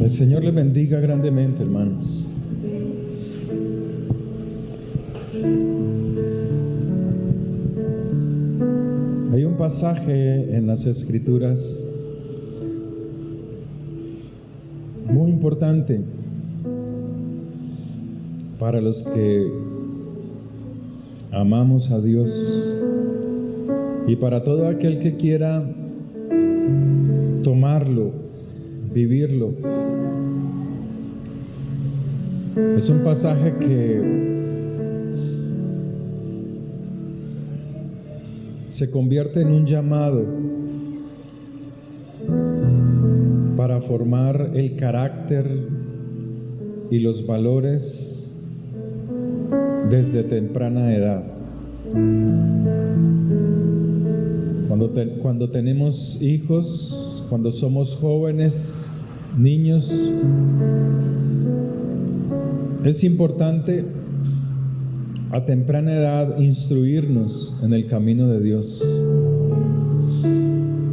El Señor les bendiga grandemente, hermanos. Hay un pasaje en las Escrituras muy importante para los que amamos a Dios y para todo aquel que quiera tomarlo, vivirlo. Es un pasaje que se convierte en un llamado para formar el carácter y los valores desde temprana edad. Cuando tenemos hijos, cuando somos jóvenes, niños, es importante a temprana edad instruirnos en el camino de Dios.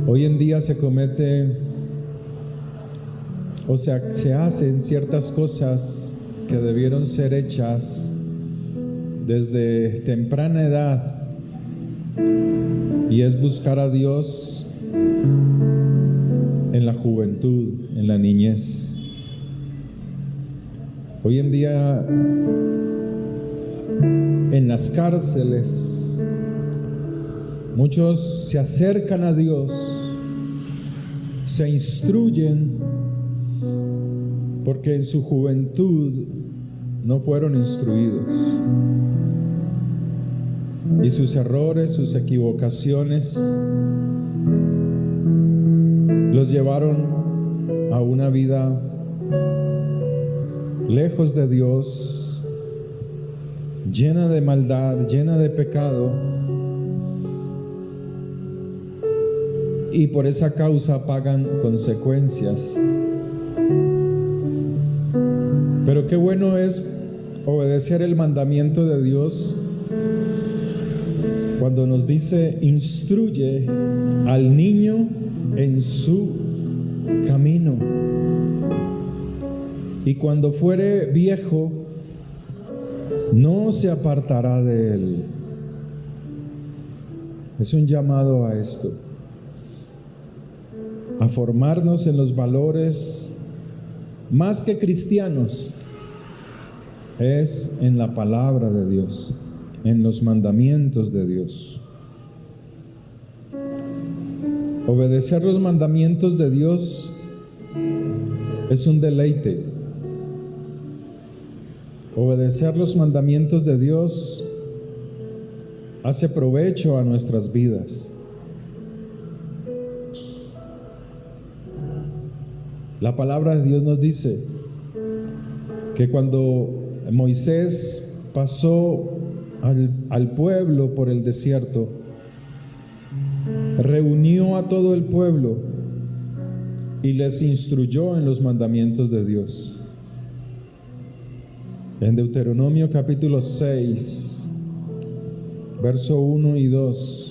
Hoy en día se comete, o sea, se hacen ciertas cosas que debieron ser hechas desde temprana edad, y es buscar a Dios en la juventud, en la niñez. Hoy en día en las cárceles muchos se acercan a Dios, se instruyen porque en su juventud no fueron instruidos y sus errores, sus equivocaciones los llevaron a una vida lejos de Dios, llena de maldad, llena de pecado, y por esa causa pagan consecuencias. Pero qué bueno es obedecer el mandamiento de Dios cuando nos dice: instruye al niño en su camino, y cuando fuere viejo no se apartará de él. Es un llamado a esto, a formarnos en los valores más que cristianos, es en la palabra de Dios, en los mandamientos de Dios. Obedecer los mandamientos de Dios es un deleite. Obedecer los mandamientos de Dios hace provecho a nuestras vidas. La palabra de Dios nos dice que cuando Moisés pasó al pueblo por el desierto, reunió a todo el pueblo y les instruyó en los mandamientos de Dios. En Deuteronomio capítulo 6, verso 1 y 2.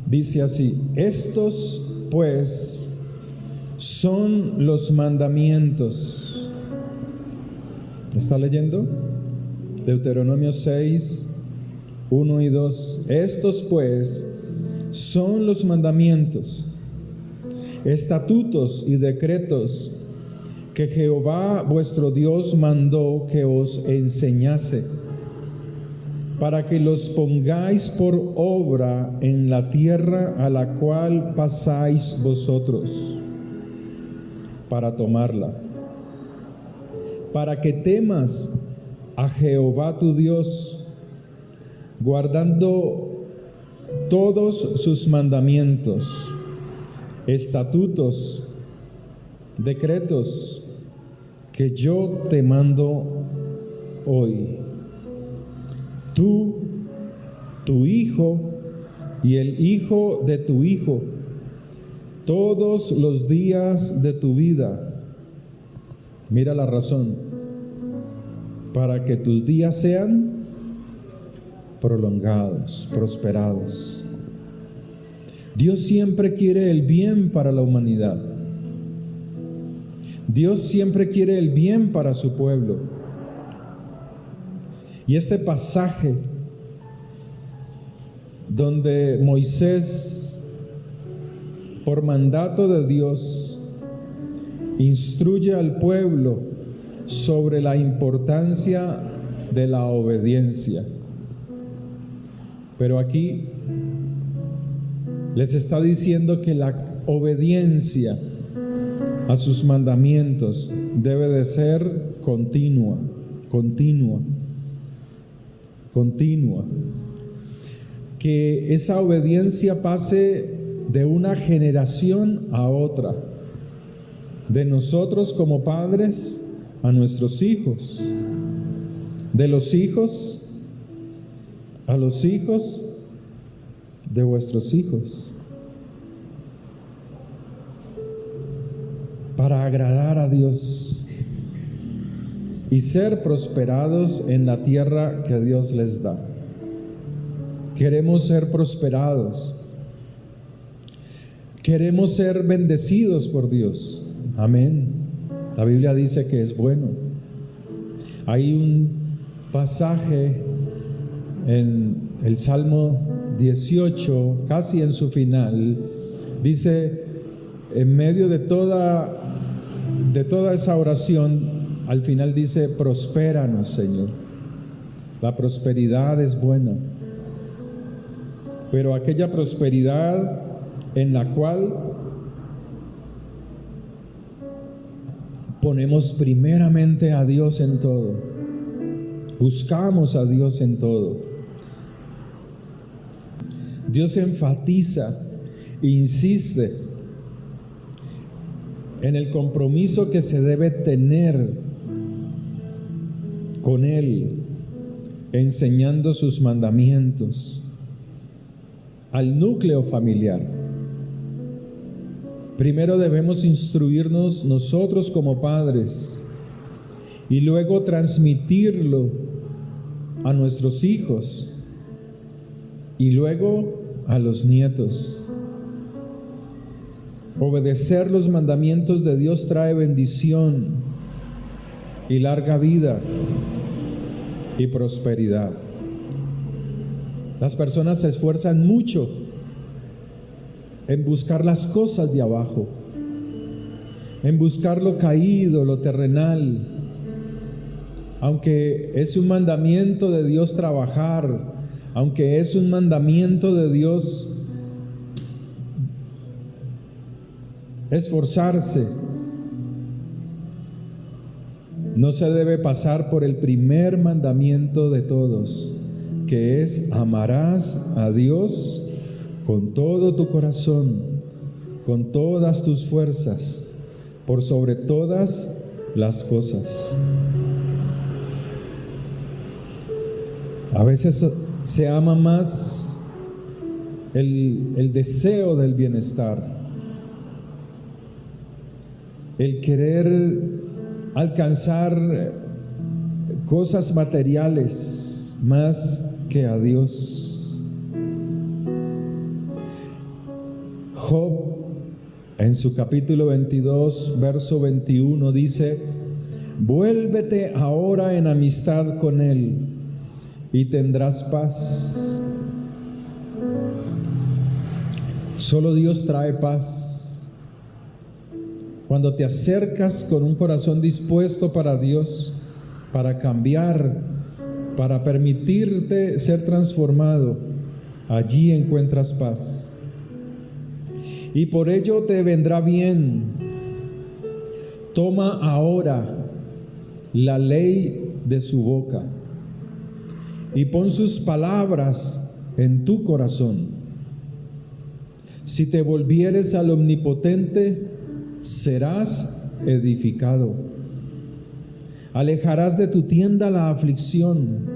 Dice así: estos pues son los mandamientos. ¿Está leyendo? Deuteronomio 6, 1 y 2. Estos pues son los mandamientos, estatutos y decretos que Jehová vuestro Dios mandó que os enseñase, para que los pongáis por obra en la tierra a la cual pasáis vosotros, para tomarla, para que temas a Jehová tu Dios, guardando todos sus mandamientos, estatutos, decretos que yo te mando hoy. Tú, tu hijo y el hijo de tu hijo, todos los días de tu vida. Mira la razón. para que tus días sean prolongados, prosperados. Dios siempre quiere el bien para la humanidad. Dios siempre quiere el bien para su pueblo. Y este pasaje donde Moisés, por mandato de Dios, instruye al pueblo sobre la importancia de la obediencia. Pero aquí les está diciendo que la obediencia a sus mandamientos debe de ser continua. Que esa obediencia pase de una generación a otra, de nosotros como padres a nuestros hijos, de los hijos a los hijos de vuestros hijos, para agradar a Dios y ser prosperados en la tierra que Dios les da. Queremos ser prosperados. Queremos ser bendecidos por Dios. Amén. La Biblia dice que es bueno. Hay un pasaje en el Salmo 18, casi en su final, dice, en medio de toda esa oración, al final dice, prospéranos, Señor. La prosperidad es buena, pero aquella prosperidad en la cual ponemos primeramente a Dios en todo, buscamos a Dios en todo. Dios enfatiza, insiste en el compromiso que se debe tener con Él, enseñando sus mandamientos al núcleo familiar. Primero debemos instruirnos nosotros como padres y luego transmitirlo a nuestros hijos y luego a los nietos. Obedecer los mandamientos de Dios trae bendición y larga vida y prosperidad. Las personas se esfuerzan mucho en buscar las cosas de abajo, en buscar lo caído, lo terrenal. Aunque es un mandamiento de Dios trabajar, aunque es un mandamiento de Dios esforzarse, no se debe pasar por el primer mandamiento de todos, que es: amarás a Dios con todo tu corazón, con todas tus fuerzas, por sobre todas las cosas. A veces se ama más el deseo del bienestar, el querer alcanzar cosas materiales más que a Dios. Job, en su capítulo 22, verso 21, dice: vuélvete ahora en amistad con Él y tendrás paz. Solo Dios trae paz. Cuando te acercas con un corazón dispuesto para Dios, para cambiar, para permitirte ser transformado, allí encuentras paz. Y por ello te vendrá bien. Toma ahora la ley de su boca y pon sus palabras en tu corazón. Si te volvieres al Omnipotente, serás edificado. Alejarás de tu tienda la aflicción.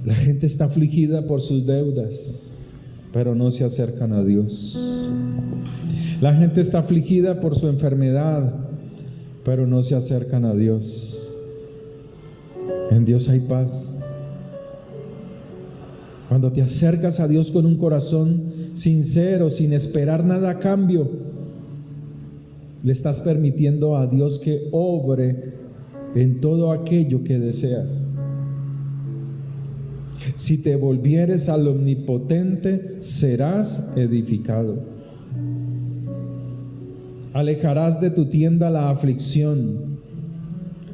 La gente está afligida por sus deudas, pero no se acercan a Dios. La gente está afligida por su enfermedad, pero no se acercan a Dios. En Dios hay paz. Cuando te acercas a Dios con un corazón sincero, sin esperar nada a cambio, le estás permitiendo a Dios que obre en todo aquello que deseas. Si te volvieres al Omnipotente, serás edificado. Alejarás de tu tienda la aflicción.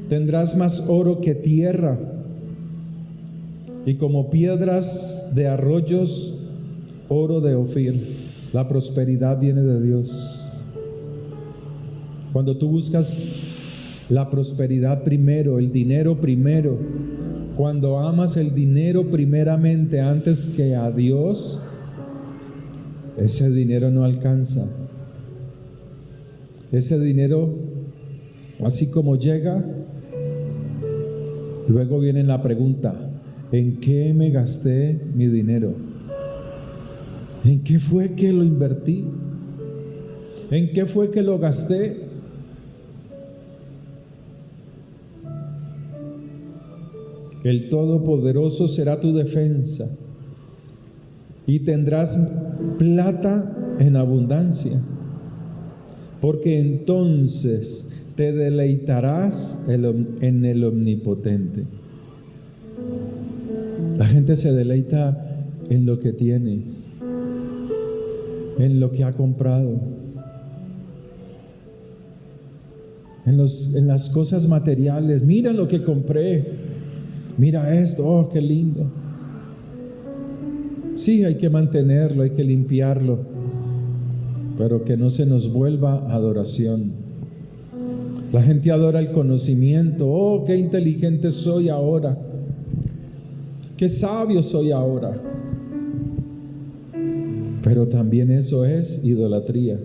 Tendrás más oro que tierra. Y como piedras de arroyos, oro de Ofir. La prosperidad viene de Dios. Cuando tú buscas la prosperidad primero, el dinero primero, cuando amas el dinero primeramente antes que a Dios, ese dinero no alcanza. Ese dinero, así como llega, luego viene la pregunta: ¿en qué me gasté mi dinero? ¿En qué fue que lo invertí? ¿En qué fue que lo gasté? El Todopoderoso será tu defensa y tendrás plata en abundancia, porque entonces te deleitarás en el Omnipotente. La gente se deleita en lo que tiene, en lo que ha comprado, en las cosas materiales. Mira lo que compré. Mira esto, oh, qué lindo. Sí, hay que mantenerlo, hay que limpiarlo, pero que no se nos vuelva adoración. La gente adora el conocimiento. Oh, qué inteligente soy ahora. Qué sabio soy ahora. Pero también eso es idolatría.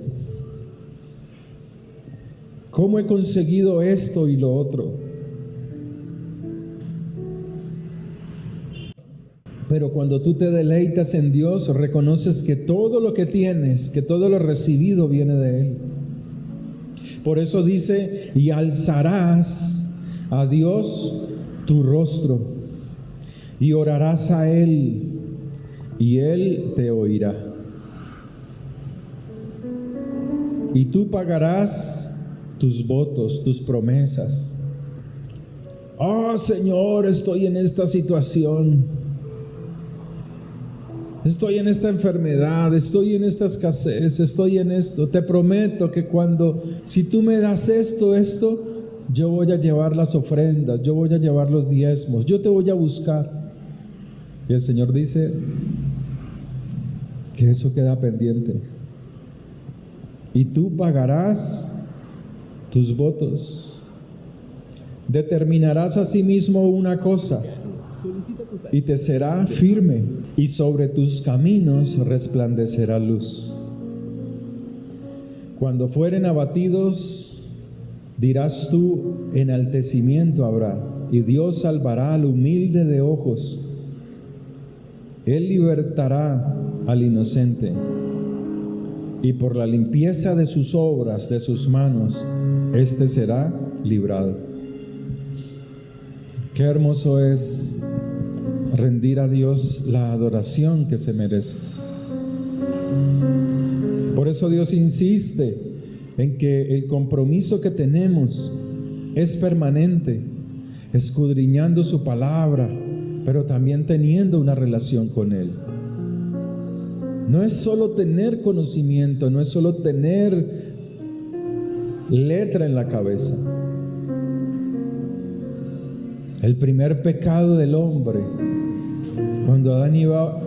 ¿Cómo he conseguido esto y lo otro? Pero cuando tú te deleitas en Dios, reconoces que todo lo que tienes, que todo lo recibido viene de Él. Por eso dice: y alzarás a Dios tu rostro y orarás a Él y Él te oirá. Y tú pagarás tus votos, tus promesas. Oh Señor, estoy en esta situación. Estoy en esta enfermedad, estoy en esta escasez, estoy en esto. Te prometo que si tú me das esto, yo voy a llevar las ofrendas, yo voy a llevar los diezmos, yo te voy a buscar. Y el Señor dice que eso queda pendiente. Y tú pagarás tus votos. Determinarás a sí mismo una cosa y te será firme, y sobre tus caminos resplandecerá luz. Cuando fueren abatidos, dirás tú: enaltecimiento habrá, y Dios salvará al humilde de ojos. Él libertará al inocente, y por la limpieza de sus obras, de sus manos, éste será librado. Qué hermoso es rendir a Dios la adoración que se merece. Por eso Dios insiste en que el compromiso que tenemos es permanente, escudriñando su palabra, pero también teniendo una relación con Él. No es solo tener conocimiento, no es solo tener letra en la cabeza. El primer pecado del hombre, cuando Adán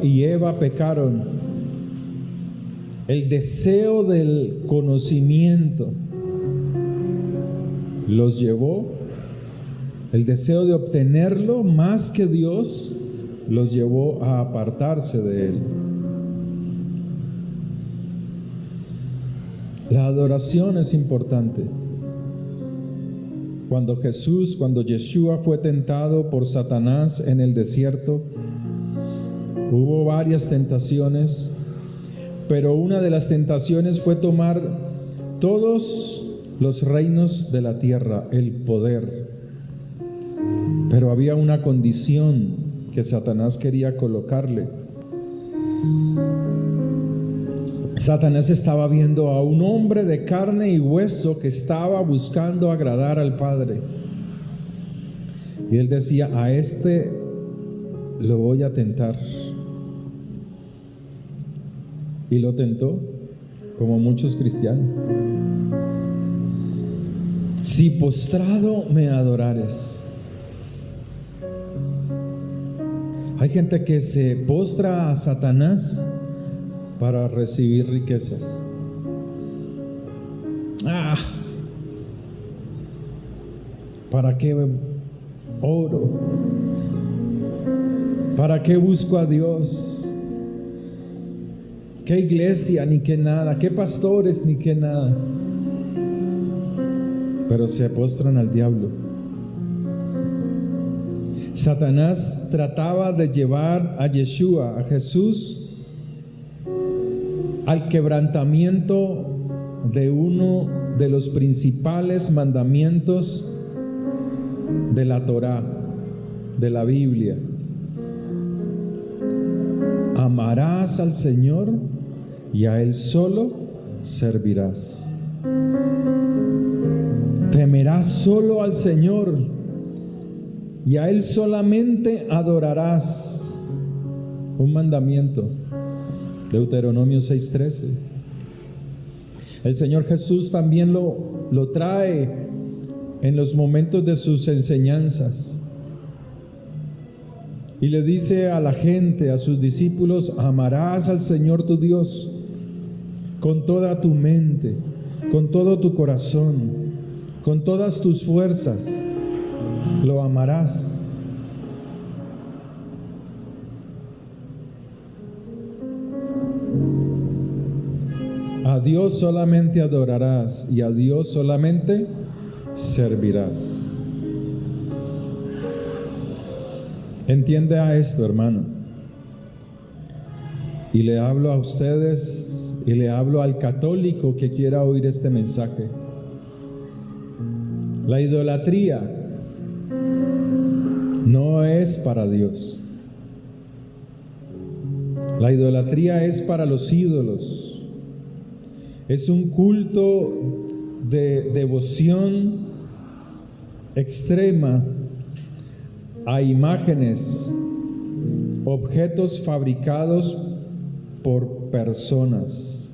y Eva pecaron, el deseo del conocimiento los llevó, el deseo de obtenerlo más que Dios los llevó a apartarse de Él. La adoración es importante. Cuando Yeshua fue tentado por Satanás en el desierto, hubo varias tentaciones, pero una de las tentaciones fue tomar todos los reinos de la tierra, el poder. Pero había una condición que Satanás quería colocarle. Satanás estaba viendo a un hombre de carne y hueso que estaba buscando agradar al Padre. Y él decía, a este lo voy a tentar. Y lo tentó, como muchos cristianos. Si postrado me adorares. Hay gente que se postra a Satanás para recibir riquezas. ¿Para qué oro? ¿Para qué busco a Dios? ¿Qué iglesia ni qué nada? ¿Qué pastores ni qué nada? Pero se postran al diablo. Satanás trataba de llevar a Yeshua, a Jesús, al quebrantamiento de uno de los principales mandamientos de la Torá, de la Biblia. Amarás al Señor y a Él solo servirás. Temerás solo al Señor y a Él solamente adorarás. Un mandamiento. Deuteronomio 6:13. El Señor Jesús también lo trae en los momentos de sus enseñanzas. Y le dice a la gente, a sus discípulos, amarás al Señor tu Dios con toda tu mente, con todo tu corazón, con todas tus fuerzas. Lo amarás. A Dios solamente adorarás y a Dios solamente servirás. Entienda esto, hermano. Y le hablo a ustedes y le hablo al católico que quiera oír este mensaje. La idolatría no es para Dios. La idolatría es para los ídolos. Es un culto de devoción extrema a imágenes, objetos fabricados por personas,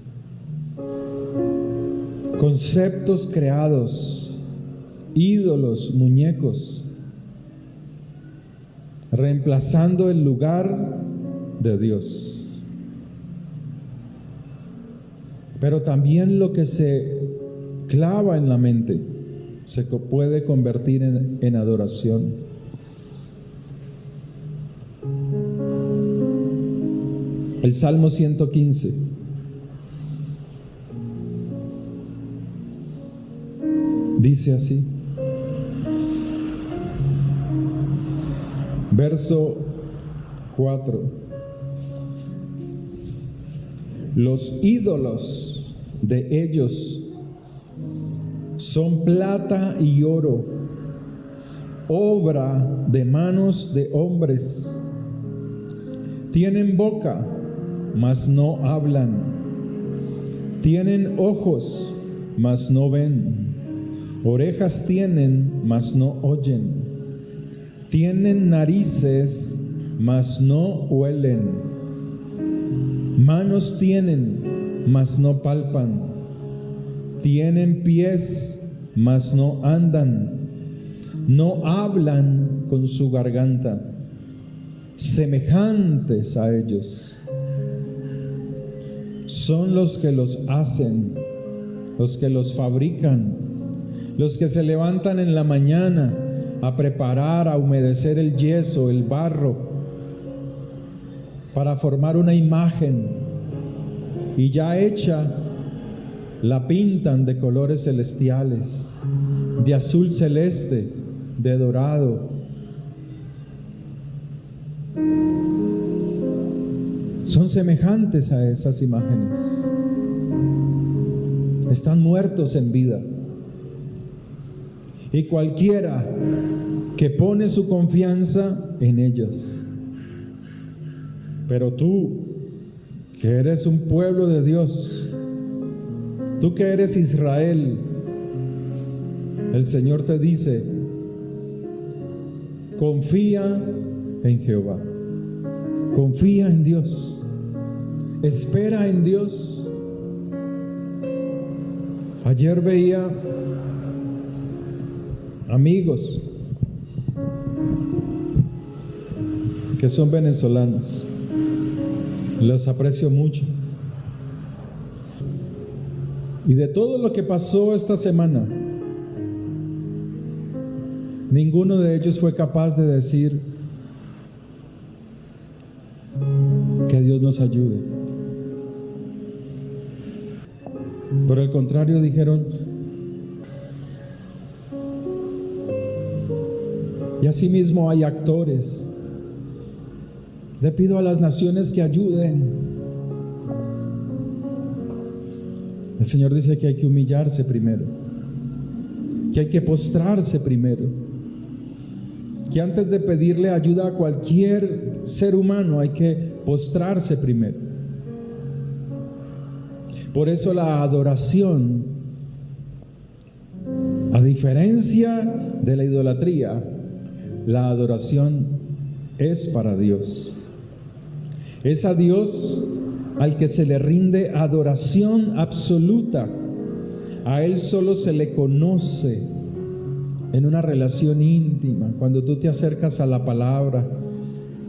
conceptos creados, ídolos, muñecos, reemplazando el lugar de Dios. Pero también lo que se clava en la mente se puede convertir en adoración. El Salmo 115. Dice así. Verso 4. Los ídolos de ellos son plata y oro, obra de manos de hombres. Tienen boca, mas no hablan. Tienen ojos, mas no ven. Orejas tienen, mas no oyen. Tienen narices, mas no huelen. Manos tienen, mas no palpan. Tienen pies, mas no andan. No hablan con su garganta. Semejantes a ellos son los que los hacen, los que los fabrican, los que se levantan en la mañana a preparar, a humedecer el yeso, el barro, para formar una imagen, y ya hecha la pintan de colores celestiales, de azul celeste, de dorado. Son semejantes a esas imágenes. Están muertos en vida. y cualquiera que pone su confianza en ellos. Pero tú, que eres un pueblo de Dios, tú que eres Israel, el Señor te dice: confía en Jehová, confía en Dios, espera en Dios. Ayer veía amigos que son venezolanos, los aprecio mucho. Y de todo lo que pasó esta semana, ninguno de ellos fue capaz de decir: que Dios nos ayude. Por el contrario, dijeron: y asimismo hay actores. Le pido a las naciones que ayuden. El Señor dice que hay que humillarse primero, que hay que postrarse primero, que antes de pedirle ayuda a cualquier ser humano hay que postrarse primero. Por eso la adoración, a diferencia de la idolatría, la adoración es para Dios. Es a Dios al que se le rinde adoración absoluta. A Él solo se le conoce en una relación íntima, cuando tú te acercas a la palabra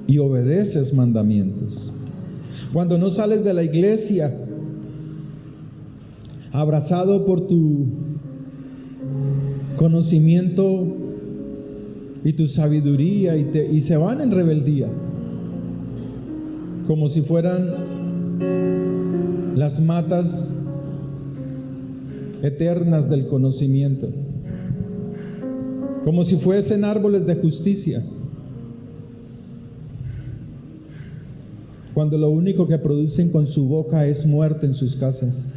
y obedeces mandamientos. Cuando no sales de la iglesia abrazado por tu conocimiento y tu sabiduría y se van en rebeldía, como si fueran las matas eternas del conocimiento, como si fuesen árboles de justicia, cuando lo único que producen con su boca es muerte en sus casas.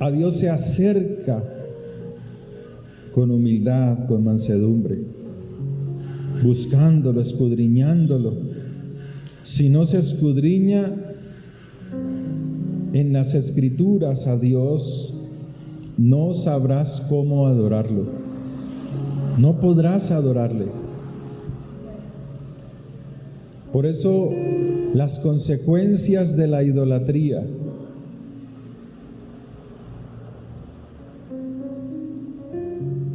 A Dios se acerca con humildad, con mansedumbre, buscándolo, escudriñándolo. Si no se escudriña en las Escrituras a Dios, no sabrás cómo adorarlo, no podrás adorarle. Por eso las consecuencias de la idolatría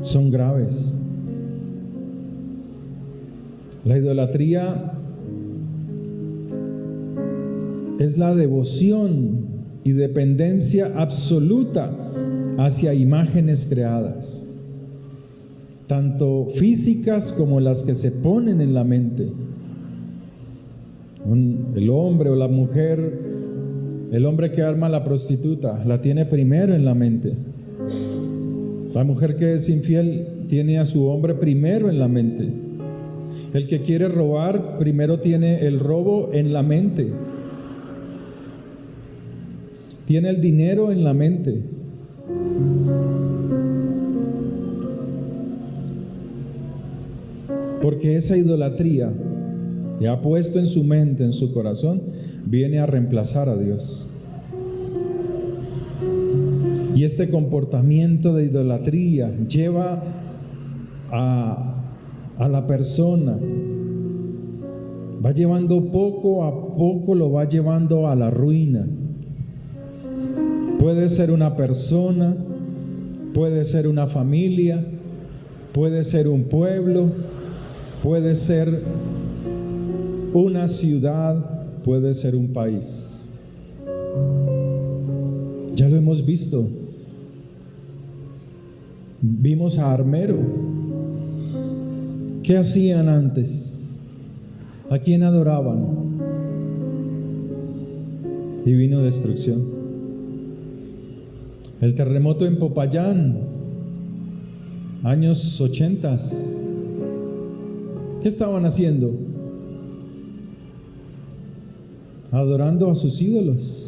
son graves. La idolatría es la devoción y dependencia absoluta hacia imágenes creadas, tanto físicas como las que se ponen en la mente. El hombre o la mujer, el hombre que arma la prostituta, la tiene primero en la mente. La mujer que es infiel tiene a su hombre primero en la mente. El que quiere robar primero tiene el robo en la mente. Tiene el dinero en la mente. Porque esa idolatría que ha puesto en su mente, en su corazón, viene a reemplazar a Dios. Y este comportamiento de idolatría lleva a la persona, va llevando poco a poco, lo va llevando a la ruina. Puede ser una persona, puede ser una familia, puede ser un pueblo, puede ser una ciudad, puede ser un país. Ya lo hemos visto. Vimos a Armero. ¿Qué hacían antes? ¿A quién adoraban? Y vino destrucción. El terremoto en Popayán, años 80. ¿Qué estaban haciendo? Adorando a sus ídolos.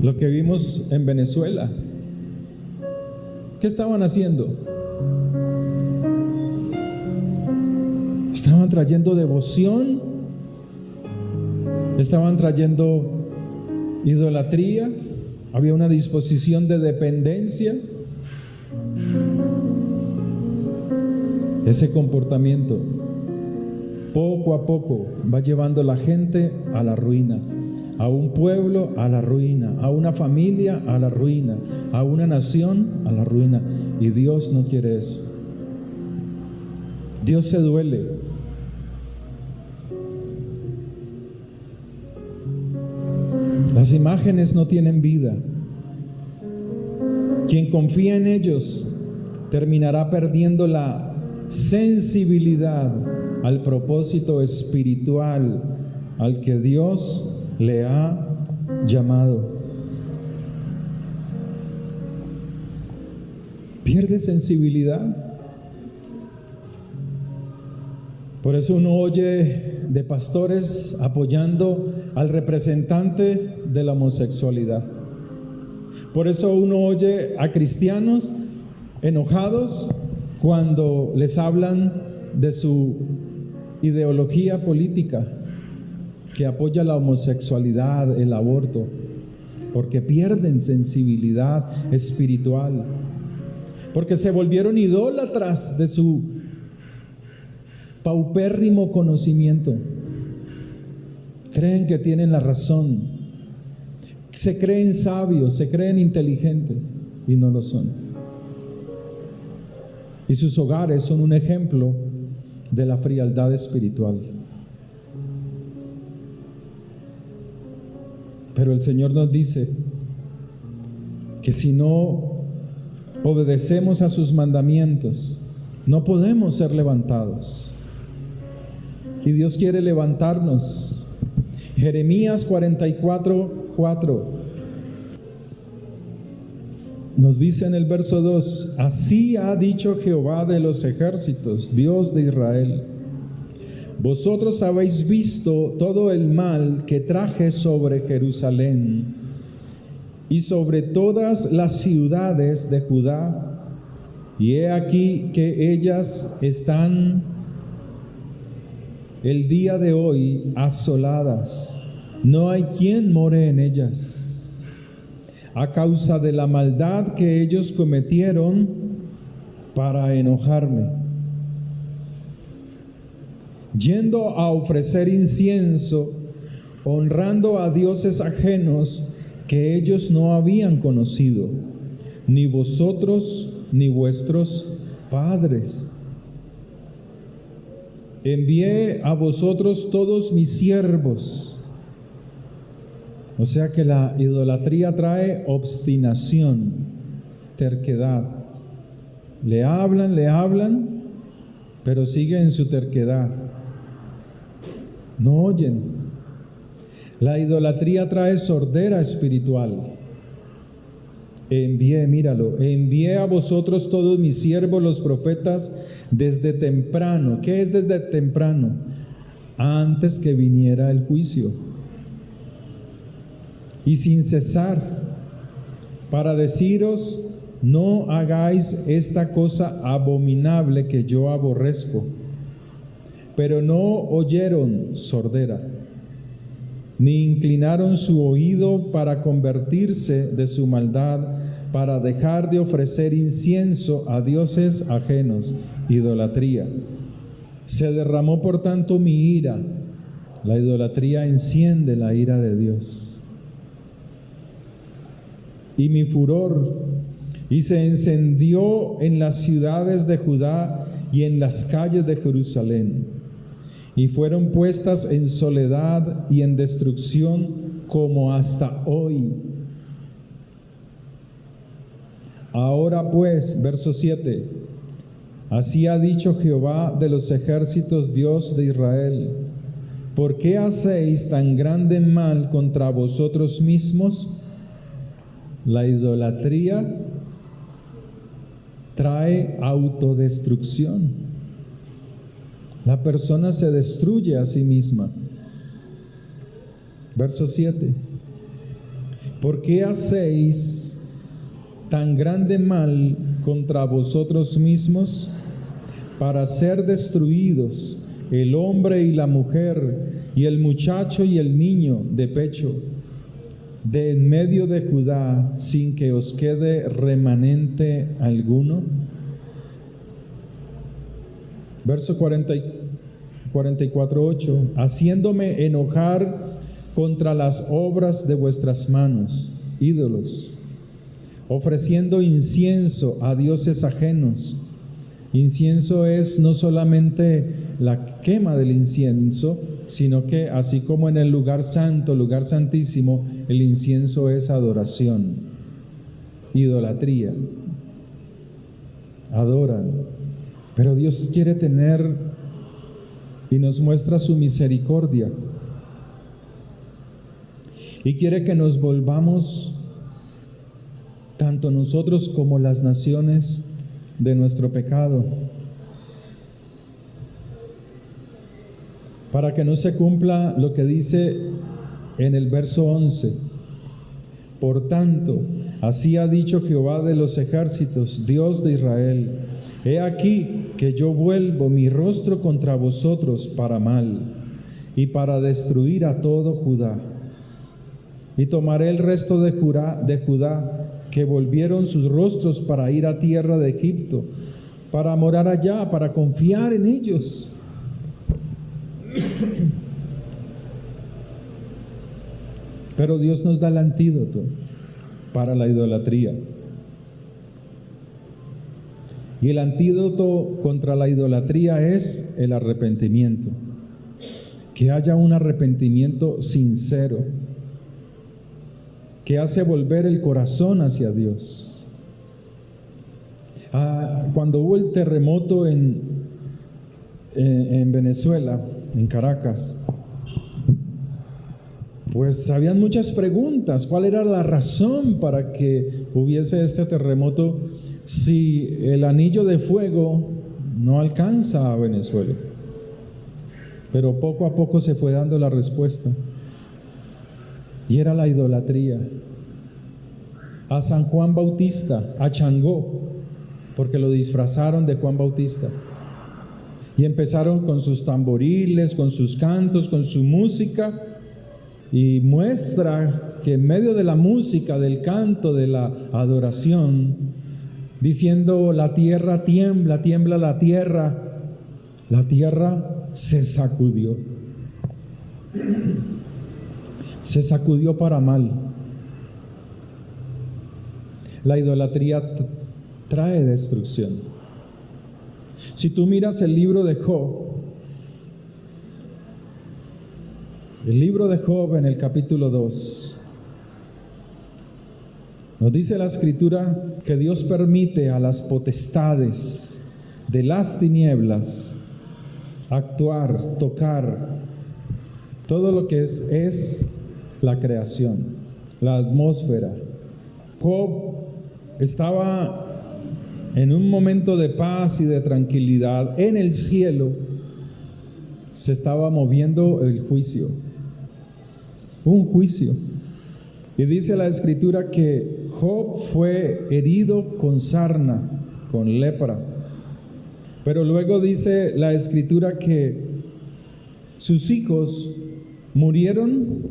Lo que vimos en Venezuela. ¿Qué estaban haciendo? Estaban trayendo devoción, estaban trayendo idolatría, había una disposición de dependencia. Ese comportamiento poco a poco va llevando a la gente a la ruina, a un pueblo a la ruina, a una familia a la ruina, a una nación a la ruina. Y Dios no quiere eso. Dios se duele. Las imágenes no tienen vida. Quien confía en ellos terminará perdiendo la sensibilidad al propósito espiritual al que Dios le ha llamado. Pierde sensibilidad. Por eso uno oye de pastores apoyando al representante de la homosexualidad. Por eso uno oye a cristianos enojados cuando les hablan de su ideología política que apoya la homosexualidad, el aborto, porque pierden sensibilidad espiritual, porque se volvieron idólatras de su paupérrimo conocimiento. Creen que tienen la razón, se creen sabios, se creen inteligentes y no lo son. Y sus hogares son un ejemplo de la frialdad espiritual. Pero el Señor nos dice que si no obedecemos a sus mandamientos, no podemos ser levantados. Y Dios quiere levantarnos. Jeremías 44:4 nos dice en el verso 2: así ha dicho Jehová de los ejércitos, Dios de Israel: vosotros habéis visto todo el mal que traje sobre Jerusalén y sobre todas las ciudades de Judá, y he aquí que ellas están el día de hoy asoladas, no hay quien more en ellas, a causa de la maldad que ellos cometieron para enojarme, yendo a ofrecer incienso, honrando a dioses ajenos que ellos no habían conocido, ni vosotros ni vuestros padres. Envié a vosotros todos mis siervos. O sea que la idolatría trae obstinación, terquedad. Le hablan, pero siguen en su terquedad. No oyen. La idolatría trae sordera espiritual. Envié a vosotros todos mis siervos, los profetas, desde temprano. ¿Qué es desde temprano? Antes que viniera el juicio. Y sin cesar, para deciros: no hagáis esta cosa abominable que yo aborrezco. Pero no oyeron, sordera, ni inclinaron su oído para convertirse de su maldad, para dejar de ofrecer incienso a dioses ajenos, idolatría. Se derramó por tanto mi ira. La idolatría enciende la ira de Dios. Y mi furor, y se encendió en las ciudades de Judá y en las calles de Jerusalén, y fueron puestas en soledad y en destrucción como hasta hoy. Ahora pues, verso 7, así ha dicho Jehová de los ejércitos, Dios de Israel: ¿por qué hacéis tan grande mal contra vosotros mismos? La idolatría trae autodestrucción. La persona se destruye a sí misma. Verso 7. ¿por qué hacéis tan grande mal contra vosotros mismos para ser destruidos el hombre y la mujer y el muchacho y el niño de pecho de en medio de Judá, sin que os quede remanente alguno? Verso 44:8, haciéndome enojar contra las obras de vuestras manos, ídolos, ofreciendo incienso a dioses ajenos. Incienso es no solamente la quema del incienso, sino que así como en el lugar santo, lugar santísimo, el incienso es adoración, idolatría. Adoran. Pero Dios quiere tener y nos muestra su misericordia. Y quiere que nos volvamos, tanto nosotros como las naciones, de nuestro pecado, para que no se cumpla lo que dice en el verso 11. Por tanto, así ha dicho Jehová de los ejércitos, Dios de Israel: he aquí que yo vuelvo mi rostro contra vosotros para mal y para destruir a todo Judá. Y tomaré el resto de Judá que volvieron sus rostros para ir a tierra de Egipto, para morar allá, para confiar en ellos. Pero Dios nos da el antídoto para la idolatría. Y el antídoto contra la idolatría es el arrepentimiento. Que haya un arrepentimiento sincero, que hace volver el corazón hacia Dios. Cuando hubo el terremoto en Venezuela, en Caracas, pues habían muchas preguntas. ¿Cuál era la razón para que hubiese este terremoto si el anillo de fuego no alcanza a Venezuela? Pero poco a poco se fue dando la respuesta. Y era la idolatría. A San Juan Bautista, a Changó, porque lo disfrazaron de Juan Bautista. Y empezaron con sus tamboriles, con sus cantos, con su música. Y muestra que en medio de la música, del canto, de la adoración, diciendo: la tierra tiembla, tiembla la tierra se sacudió. Se sacudió para mal. La idolatría trae destrucción. Si tú miras el libro de Job, en el capítulo 2, nos dice la Escritura que Dios permite a las potestades de las tinieblas actuar, tocar todo lo que es la creación, la atmósfera. Job estaba en un momento de paz y de tranquilidad. En el cielo se estaba moviendo el juicio, un juicio. Y dice la Escritura que Job fue herido con sarna, con lepra. Pero luego dice la Escritura que sus hijos murieron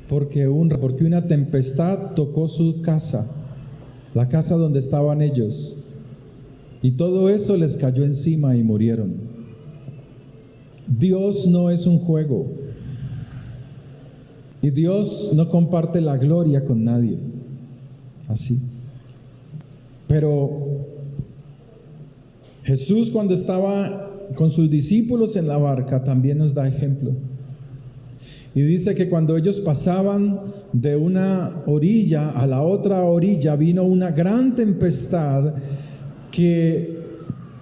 porque una tempestad tocó su casa, la casa donde estaban ellos, y todo eso les cayó encima y murieron. Dios no es un juego, y Dios no comparte la gloria con nadie, así. Pero Jesús, cuando estaba con sus discípulos en la barca, también nos da ejemplo. Y dice que cuando ellos pasaban de una orilla a la otra orilla, vino una gran tempestad que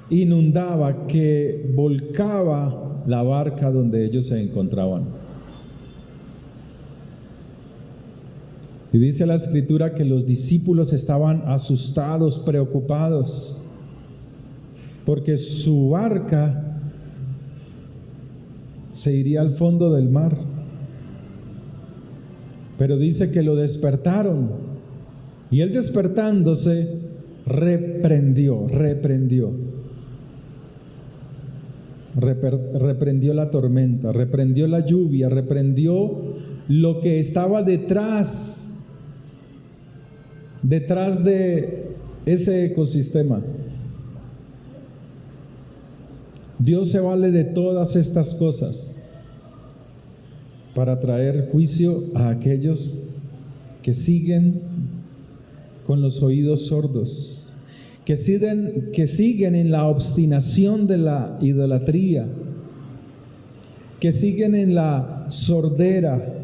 inundaba, que volcaba la barca donde ellos se encontraban. Y dice la Escritura que los discípulos estaban asustados, preocupados, porque su barca se iría al fondo del mar. Pero dice que lo despertaron, y él despertándose reprendió la tormenta, reprendió la lluvia, reprendió lo que estaba detrás de ese ecosistema. Dios se vale de todas estas cosas para traer juicio a aquellos que siguen con los oídos sordos, que siguen en la obstinación de la idolatría, que siguen en la sordera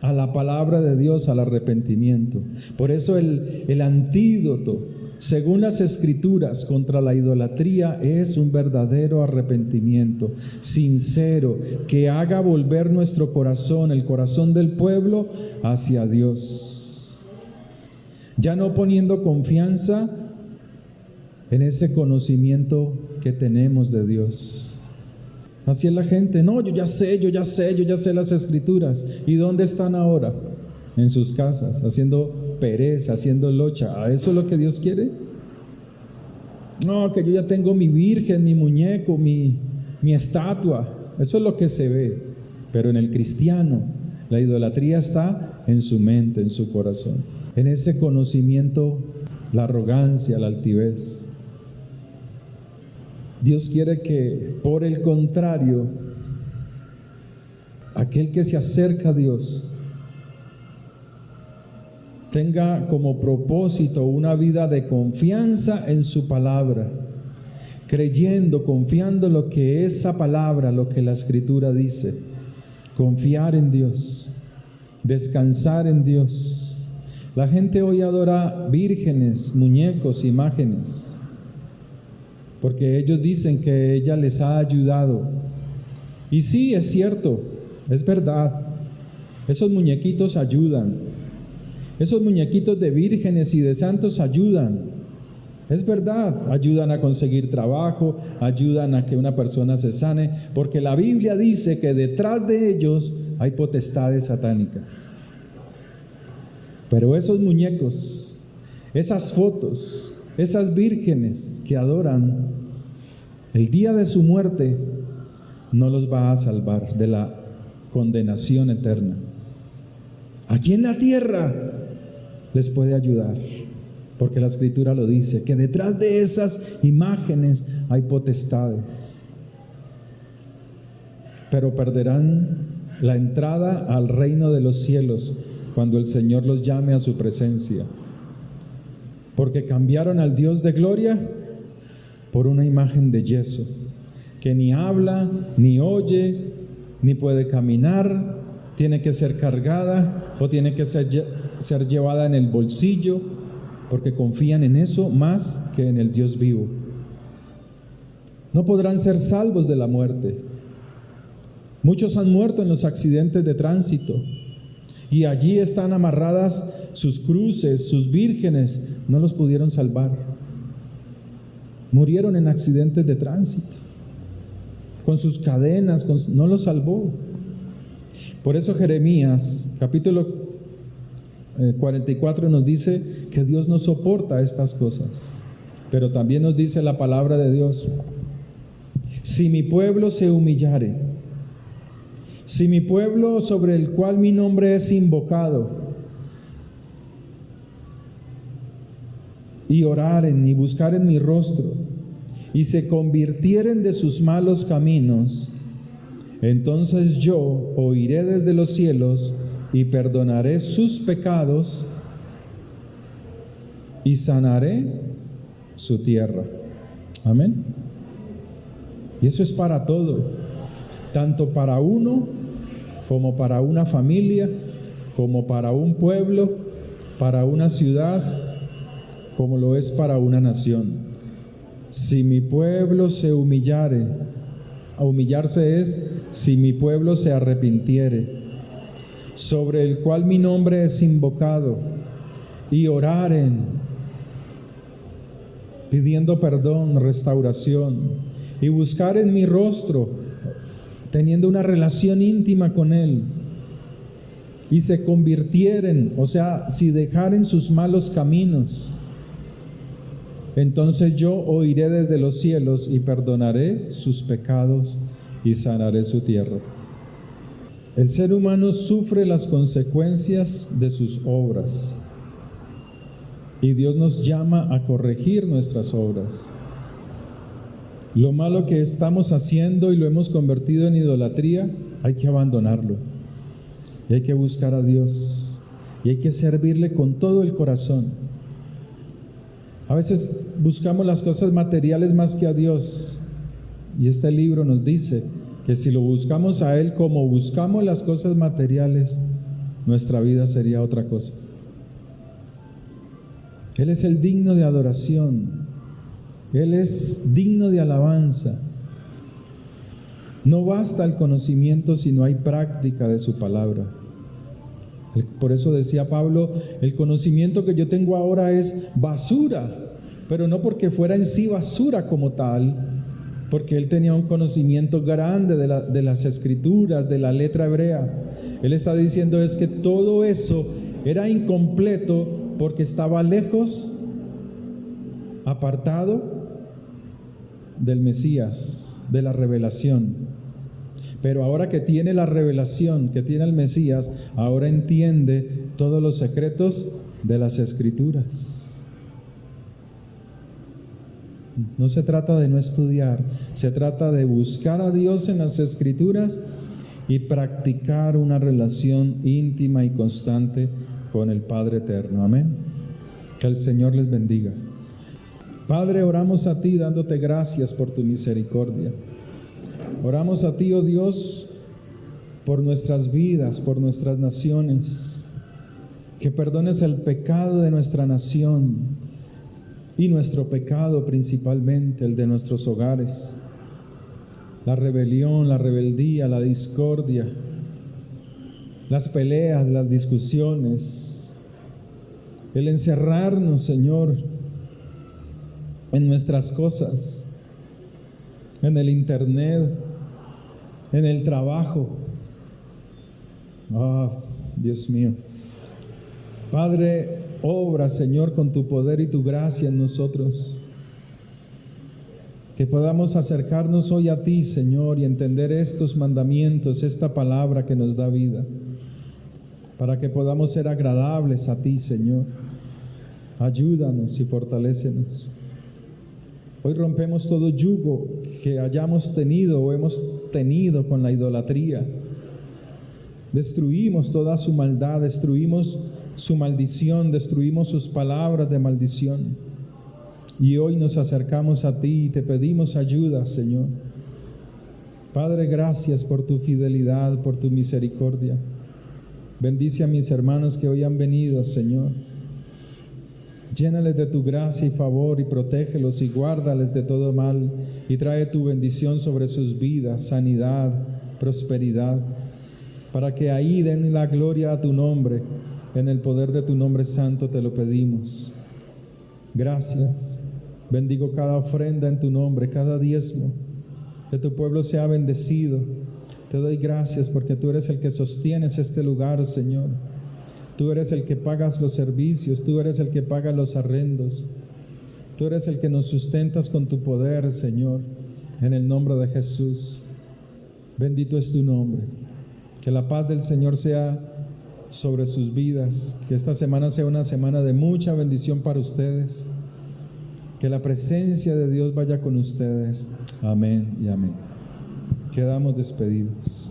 a la palabra de Dios, al arrepentimiento. Por eso el antídoto, según las Escrituras, contra la idolatría es un verdadero arrepentimiento, sincero, que haga volver nuestro corazón, el corazón del pueblo, hacia Dios. Ya no poniendo confianza en ese conocimiento que tenemos de Dios. Así es la gente: no, yo ya sé las Escrituras. ¿Y dónde están ahora? En sus casas, haciendo pereza, haciendo locha. ¿A eso es lo que Dios quiere? No, que yo ya tengo mi virgen, mi muñeco, mi estatua. Eso es lo que se ve. Pero en el cristiano, la idolatría está en su mente, en su corazón. En ese conocimiento, la arrogancia, la altivez. Dios quiere que, por el contrario, aquel que se acerca a Dios tenga como propósito una vida de confianza en su palabra, creyendo, confiando lo que esa palabra, lo que la Escritura dice, confiar en Dios, descansar en Dios. La gente hoy adora vírgenes, muñecos, imágenes, porque ellos dicen que ella les ha ayudado. Y sí, es cierto, es verdad, esos muñequitos ayudan. Esos muñequitos de vírgenes y de santos ayudan. Es verdad, ayudan a conseguir trabajo, ayudan a que una persona se sane, porque la Biblia dice que detrás de ellos hay potestades satánicas. Pero esos muñecos, esas fotos, esas vírgenes que adoran, el día de su muerte no los va a salvar de la condenación eterna. Aquí en la tierra les puede ayudar, porque la Escritura lo dice, que detrás de esas imágenes hay potestades, pero perderán la entrada al reino de los cielos cuando el Señor los llame a su presencia, porque cambiaron al Dios de gloria por una imagen de yeso, que ni habla, ni oye, ni puede caminar, tiene que ser cargada o tiene que ser llevada en el bolsillo, porque confían en eso más que en el Dios vivo. No podrán ser salvos de la muerte. Muchos han muerto en los accidentes de tránsito y allí están amarradas sus cruces, sus vírgenes, no los pudieron salvar. Murieron en accidentes de tránsito, con sus cadenas, no los salvó. Por eso Jeremías, capítulo 44 nos dice que Dios no soporta estas cosas, pero también nos dice la palabra de Dios: si mi pueblo se humillare, si mi pueblo sobre el cual mi nombre es invocado, y oraren y buscaren mi rostro, y se convirtieren de sus malos caminos, entonces yo oiré desde los cielos y perdonaré sus pecados y sanaré su tierra. Amén. Y eso es para todo, tanto para uno como para una familia, como para un pueblo, para una ciudad, como lo es para una nación. Si mi pueblo se humillare, a humillarse es si mi pueblo se arrepintiere, sobre el cual mi nombre es invocado, y oraren, pidiendo perdón, restauración, y buscaren mi rostro, teniendo una relación íntima con Él, y se convirtieren, o sea, si dejaren sus malos caminos, entonces yo oiré desde los cielos y perdonaré sus pecados y sanaré su tierra. El ser humano sufre las consecuencias de sus obras y Dios nos llama a corregir nuestras obras. Lo malo que estamos haciendo y lo hemos convertido en idolatría, hay que abandonarlo y hay que buscar a Dios y hay que servirle con todo el corazón. A veces buscamos las cosas materiales más que a Dios, y este libro nos dice que si lo buscamos a Él como buscamos las cosas materiales, nuestra vida sería otra cosa. Él es el digno de adoración, Él es digno de alabanza. No basta el conocimiento si no hay práctica de su palabra. Por eso decía Pablo, el conocimiento que yo tengo ahora es basura, pero no porque fuera en sí basura como tal, porque él tenía un conocimiento grande de las escrituras, de la letra hebrea. Él está diciendo es que todo eso era incompleto porque estaba lejos, apartado del Mesías, de la revelación. Pero ahora que tiene la revelación, que tiene el Mesías, ahora entiende todos los secretos de las Escrituras. No se trata de no estudiar, se trata de buscar a Dios en las Escrituras y practicar una relación íntima y constante con el Padre Eterno. Amén. Que el Señor les bendiga. Padre, oramos a ti dándote gracias por tu misericordia. Oramos a ti, oh Dios, por nuestras vidas, por nuestras naciones, que perdones el pecado de nuestra nación y nuestro pecado principalmente, el de nuestros hogares, la rebelión, la rebeldía, la discordia, las peleas, las discusiones, el encerrarnos, Señor, en nuestras cosas, en el internet, en el trabajo. Dios mío. Padre, obra, Señor, con tu poder y tu gracia en nosotros. Que podamos acercarnos hoy a ti, Señor, y entender estos mandamientos, esta palabra que nos da vida, para que podamos ser agradables a ti, Señor. Ayúdanos y fortalécenos. Hoy rompemos todo yugo que hayamos tenido o hemos tenido con la idolatría. Destruimos toda su maldad, destruimos su maldición, destruimos sus palabras de maldición. Y hoy nos acercamos a ti y te pedimos ayuda, Señor. Padre, gracias por tu fidelidad, por tu misericordia. Bendice a mis hermanos que hoy han venido, Señor. Llénales de tu gracia y favor y protégelos y guárdales de todo mal y trae tu bendición sobre sus vidas, sanidad, prosperidad, para que ahí den la gloria a tu nombre. En el poder de tu nombre santo te lo pedimos. Gracias. Bendigo cada ofrenda en tu nombre, cada diezmo. Que tu pueblo sea bendecido. Te doy gracias porque tú eres el que sostienes este lugar, Señor. Tú eres el que pagas los servicios, tú eres el que paga los arrendos. Tú eres el que nos sustentas con tu poder, Señor. En el nombre de Jesús. Bendito es tu nombre. Que la paz del Señor sea sobre sus vidas. Que esta semana sea una semana de mucha bendición para ustedes. Que la presencia de Dios vaya con ustedes. Amén y amén. Quedamos despedidos.